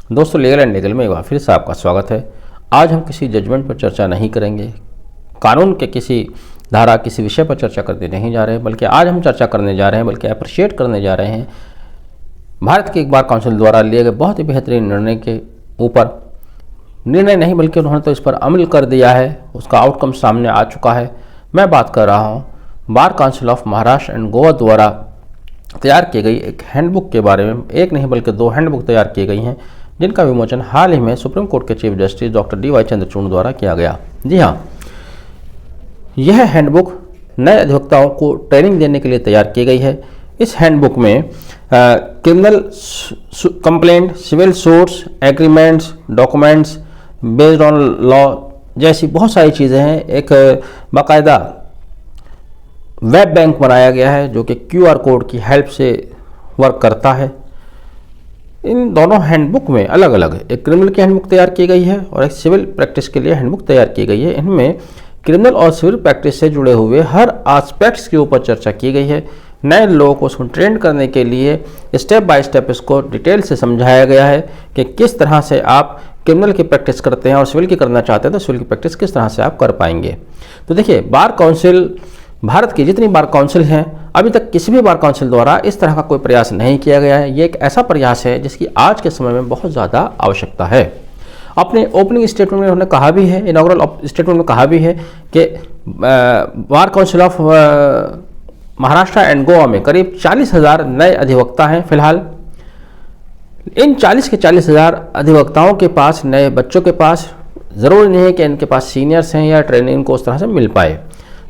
दोस्तों, legal and legal में एक बार फिर से आपका स्वागत है। आज हम किसी जजमेंट पर चर्चा नहीं करेंगे, कानून के किसी धारा किसी विषय पर चर्चा करते नहीं जा रहे हैं, बल्कि आज हम चर्चा करने जा रहे हैं, बल्कि अप्रिशिएट करने जा रहे हैं भारत की एक बार काउंसिल द्वारा लिए गए बहुत ही बेहतरीन निर्णय के ऊपर। निर्णय नहीं बल्कि उन्होंने तो इस पर अमल कर दिया है, उसका आउटकम सामने आ चुका है। मैं बात कर रहा हूँ bar council of Maharashtra and Goa द्वारा तैयार की गई एक हैंडबुक के बारे में। एक नहीं बल्कि दो हैंडबुक तैयार की गई हैं, जिनका विमोचन हाल ही में सुप्रीम कोर्ट के chief justice doctor D Y Chandrachud द्वारा किया गया। जी हाँ, यह हैंडबुक नए अधिवक्ताओं को ट्रेनिंग देने के लिए तैयार की गई है। इस हैंडबुक में criminal complaint, civil suits, agreements, documents based on law जैसी बहुत सारी चीज़ें हैं। एक बाकायदा वेब बैंक बनाया गया है जो कि QR कोड की हेल्प से वर्क करता है। इन दोनों हैंडबुक में अलग अलग एक क्रिमिनल की हैंडबुक तैयार की गई है और एक सिविल प्रैक्टिस के लिए हैंडबुक तैयार की गई है। इनमें क्रिमिनल और सिविल प्रैक्टिस से जुड़े हुए हर एस्पेक्ट्स के ऊपर चर्चा की गई है। नए लोगों को उसको ट्रेन करने के लिए स्टेप बाय स्टेप इसको डिटेल से समझाया गया है कि किस तरह से आप क्रिमिनल की प्रैक्टिस करते हैं और सिविल की करना चाहते हैं तो सिविल की प्रैक्टिस किस तरह से आप कर पाएंगे। तो देखिए, बार काउंसिल, भारत की जितनी बार काउंसिल हैं, अभी तक किसी भी बार काउंसिल द्वारा इस तरह का कोई प्रयास नहीं किया गया है। ये एक ऐसा प्रयास है जिसकी आज के समय में बहुत ज़्यादा आवश्यकता है। अपने ओपनिंग स्टेटमेंट में उन्होंने कहा भी है, इनॉग्रल स्टेटमेंट में कहा भी है कि bar council of Maharashtra and Goa में करीब 40,000 नए अधिवक्ता हैं फिलहाल। इन 40 के 40,000 अधिवक्ताओं के पास, नए बच्चों के पास, ज़रूरी नहीं है कि इनके पास सीनियर्स हैं या ट्रेनिंग को उस तरह से मिल पाए,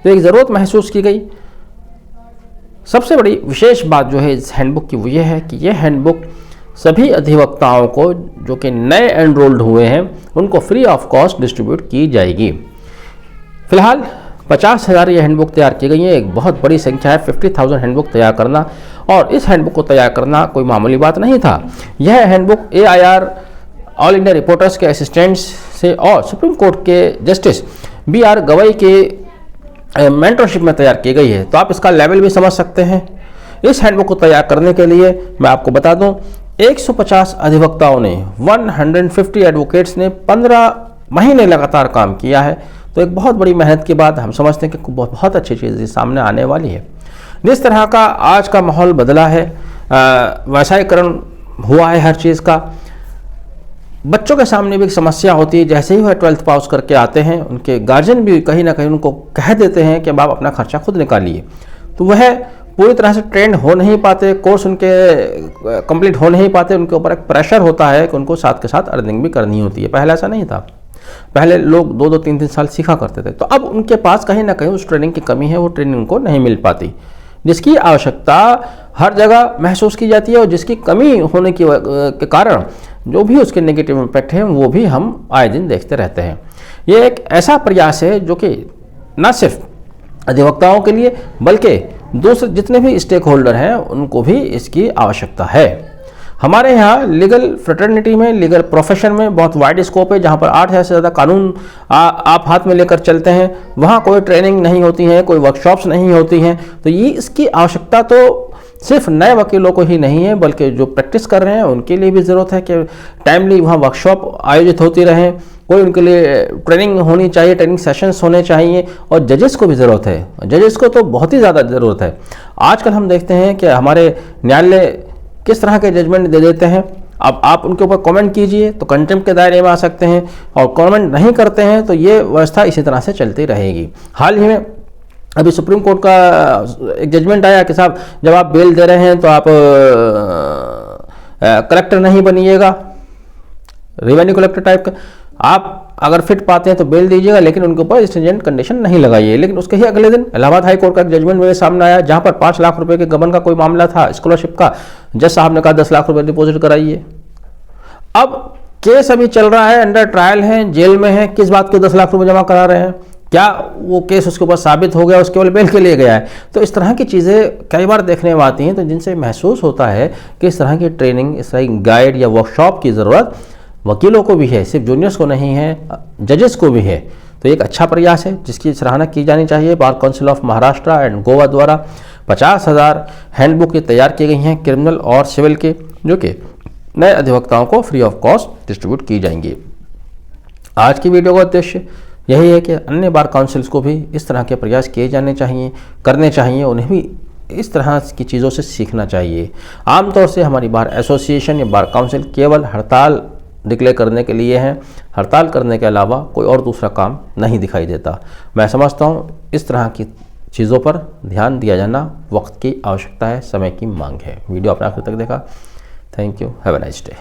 तो एक ज़रूरत महसूस की गई। सबसे बड़ी विशेष बात जो है इस हैंडबुक की वो ये है कि यह हैंडबुक सभी अधिवक्ताओं को जो कि नए एनरोल्ड हुए हैं उनको फ्री ऑफ कॉस्ट डिस्ट्रीब्यूट की जाएगी। फिलहाल 50,000 ये हैंडबुक तैयार की गई है। एक बहुत बड़ी संख्या है 50,000 हैंडबुक तैयार करना, और इस हैंडबुक को तैयार करना कोई मामूली बात नहीं था। यह handbook AIR all India reporters के असिस्टेंट्स से और सुप्रीम कोर्ट के जस्टिस BR गवई के मेंटरशिप में तैयार की गई है, तो आप इसका लेवल भी समझ सकते हैं। इस हैंडबुक को तैयार करने के लिए मैं आपको बता दूं, 150 अधिवक्ताओं ने, 150 एडवोकेट्स ने 15 महीने लगातार काम किया है। तो एक बहुत बड़ी मेहनत के बाद हम समझते हैं कि बहुत अच्छी चीज़ सामने आने वाली है। जिस तरह का आज का माहौल बदला है, वैसायीकरण हुआ है हर चीज़ का, बच्चों के सामने भी एक समस्या होती है। जैसे ही वह 12th पास करके आते हैं, उनके गार्जियन भी कहीं ना कहीं उनको कह देते हैं कि आप अपना खर्चा खुद निकालिए, तो वह पूरी तरह से ट्रेंड हो नहीं पाते, कोर्स उनके कंप्लीट हो नहीं पाते। उनके ऊपर एक प्रेशर होता है कि उनको साथ के साथ अर्निंग भी करनी होती है। पहले ऐसा नहीं था, पहले लोग 2-2, 3-3 साल सीखा करते थे। तो अब उनके पास कहीं ना कहीं उस ट्रेनिंग की कमी है, वो ट्रेनिंग उनको नहीं मिल पाती, जिसकी आवश्यकता हर जगह महसूस की जाती है, और जिसकी कमी होने के कारण जो भी उसके नेगेटिव इम्पैक्ट हैं वो भी हम आए दिन देखते रहते हैं। ये एक ऐसा प्रयास है जो कि न सिर्फ अधिवक्ताओं के लिए बल्कि दूसरे जितने भी स्टेक होल्डर हैं उनको भी इसकी आवश्यकता है। हमारे यहाँ लीगल फ्रेटर्निटी में, लीगल प्रोफेशन में बहुत वाइड स्कोप है, जहाँ पर 8,000 से ज़्यादा कानून आप हाथ में लेकर चलते हैं। वहाँ कोई ट्रेनिंग नहीं होती है, कोई वर्कशॉप्स नहीं होती हैं। तो ये इसकी आवश्यकता तो सिर्फ नए वकीलों को ही नहीं है, बल्कि जो प्रैक्टिस कर रहे हैं उनके लिए भी ज़रूरत है कि टाइमली वहाँ वर्कशॉप आयोजित होती रहें। कोई उनके लिए ट्रेनिंग होनी चाहिए, ट्रेनिंग सेशंस होने चाहिए, और जजेस को भी ज़रूरत है। जजेस को तो बहुत ही ज़्यादा ज़रूरत है। आजकल हम देखते हैं कि हमारे न्यायालय किस तरह के जजमेंट दे देते हैं। अब आप उनके ऊपर कमेंट कीजिए तो कंटेम्प्ट के दायरे में आ सकते हैं, और कमेंट नहीं करते हैं तो ये व्यवस्था इसी तरह से चलती रहेगी। हाल ही में अभी सुप्रीम कोर्ट का एक जजमेंट आया कि साहब, जब आप बेल दे रहे हैं तो आप कलेक्टर नहीं बनिएगा, रेवेन्यू कलेक्टर टाइप का। आप अगर फिट पाते हैं तो बेल दीजिएगा, लेकिन उनके ऊपर स्ट्रिंजेंट कंडीशन नहीं लगाइए। लेकिन उसके ही अगले दिन इलाहाबाद हाई कोर्ट का एक जजमेंट मेरे सामने आया, जहां पर 5 लाख रुपए के गबन का कोई मामला था, स्कॉलरशिप का। जज साहब ने कहा 10 लाख रुपए डिपॉजिट कराइए। अब केस अभी चल रहा है, अंडर ट्रायल है, जेल में है, किस बात को 10 लाख रुपए जमा करा रहे हैं? क्या वो केस उसके ऊपर साबित हो गया, उसके केवल बेल के लिए गया है? तो इस तरह की चीज़ें कई बार देखने में आती हैं, तो जिनसे महसूस होता है कि इस तरह की ट्रेनिंग, इस तरह की गाइड या वर्कशॉप की ज़रूरत वकीलों को भी है, सिर्फ जूनियर्स को नहीं है, जजेस को भी है। तो एक अच्छा प्रयास है जिसकी सराहना की जानी चाहिए। Bar council of Maharashtra and Goa द्वारा 50,000 हैंडबुक तैयार की गई हैं क्रिमिनल और सिविल के, जो कि नए अधिवक्ताओं को फ्री ऑफ कॉस्ट डिस्ट्रीब्यूट की जाएंगी। आज की वीडियो का उद्देश्य यही है कि अन्य बार काउंसिल्स को भी इस तरह के प्रयास किए जाने चाहिए, करने चाहिए, उन्हें भी इस तरह की चीज़ों से सीखना चाहिए। आमतौर से हमारी बार एसोसिएशन या बार काउंसिल केवल हड़ताल डिक्लेयर करने के लिए हैं, हड़ताल करने के अलावा कोई और दूसरा काम नहीं दिखाई देता। मैं समझता हूँ इस तरह की चीज़ों पर ध्यान दिया जाना वक्त की आवश्यकता है, समय की मांग है। वीडियो आपने आखिर तक देखा, thank you, have a nice day.